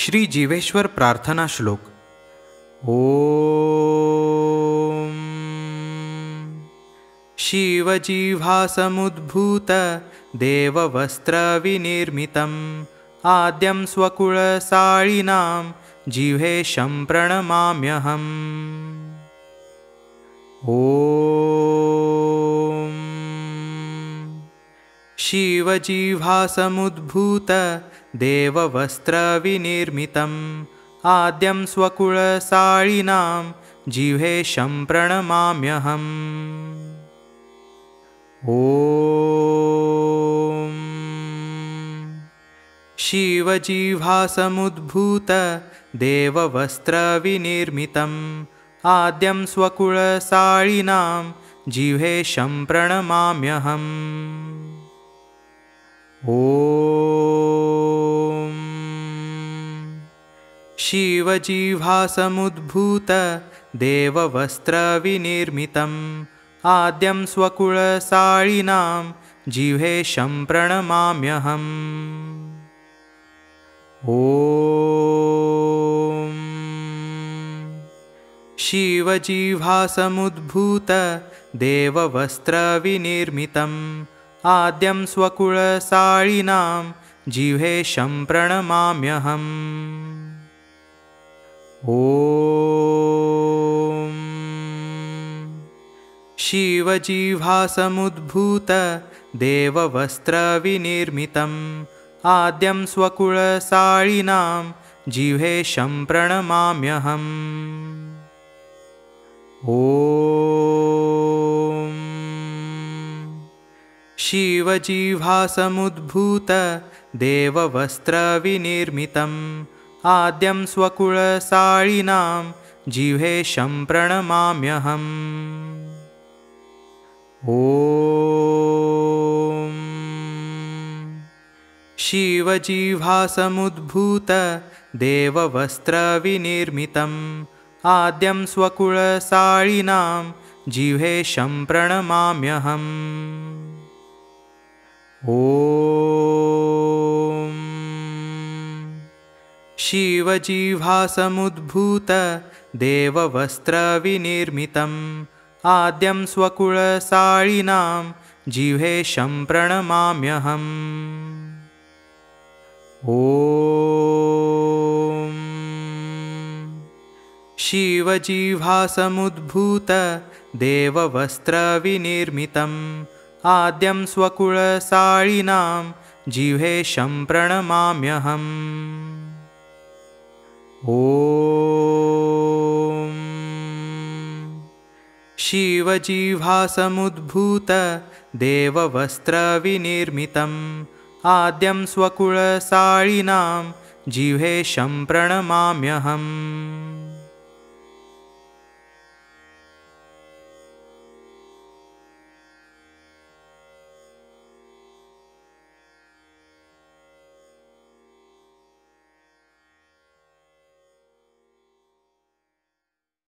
श्री जीवेश्वर प्रार्थना श्लोक। ओम शिवजिह्वासमुद्भूत देववस्त्रविनिर्मितम् आद्यं स्वकुलशालिनां जिह्वेशं प्रणमाम्यहम्। ओम शिवजिह्वासमुद्भूत देववस्त्रविनिर्मितम् आद्यं स्वकुलशालिनां जिह्वेशं प्रणमाम्यहम्। ओम शिवजिह्वासमुद्भूत देववस्त्रविनिर्मितम् आद्यं स्वकुलशालिनां जिह्वेशं प्रणमाम्यहम्। ओम शिवजिह्वासमुद्भूत देववस्त्रविनिर्मितम् आद्यं स्वकुलशालिनां जिह्वेशं प्रणमाम्यहम्। ओम शिवजिह्वासमुद्भूत देववस्त्रविनिर्मितम् आद्यं स्वकुलशालिनां जिह्वेशं प्रणमाम्यहम्। ओम शिवजिह्वासमुद्भूत देववस्त्रविनिर्मितम् आद्यं स्वकुलशालिनां जिह्वेशं प्रणमाम्यहम्। ओम शिवजिह्वासमुद्भूत देववस्त्रविनिर्मितम् आद्यं स्वकुलशालिनां जिह्वेशं प्रणमाम्यहम्। ओम शिवजिह्वासमुद्भूत देववस्त्रविनिर्मितम् आद्यं स्वकुलशालिनां जिह्वेशं प्रणमाम्यहम्। ओम शिवजिह्वासमुद्भूत देववस्त्रविनिर्मितम् आद्यं स्वकुलशालिनां जिह्वेशं प्रणमाम्यहम्। ओम शिवजिह्वासमुद्भूत देववस्त्रविनिर्मितम् आद्यं स्वकुलशालिनां जिह्वेशं प्रणमाम्यहम्। ओम शिवजिह्वासमुद्भूत देववस्त्रविनिर्मितम् आद्यं स्वकुलशालिनां जिह्वेशं प्रणमाम्यहम्।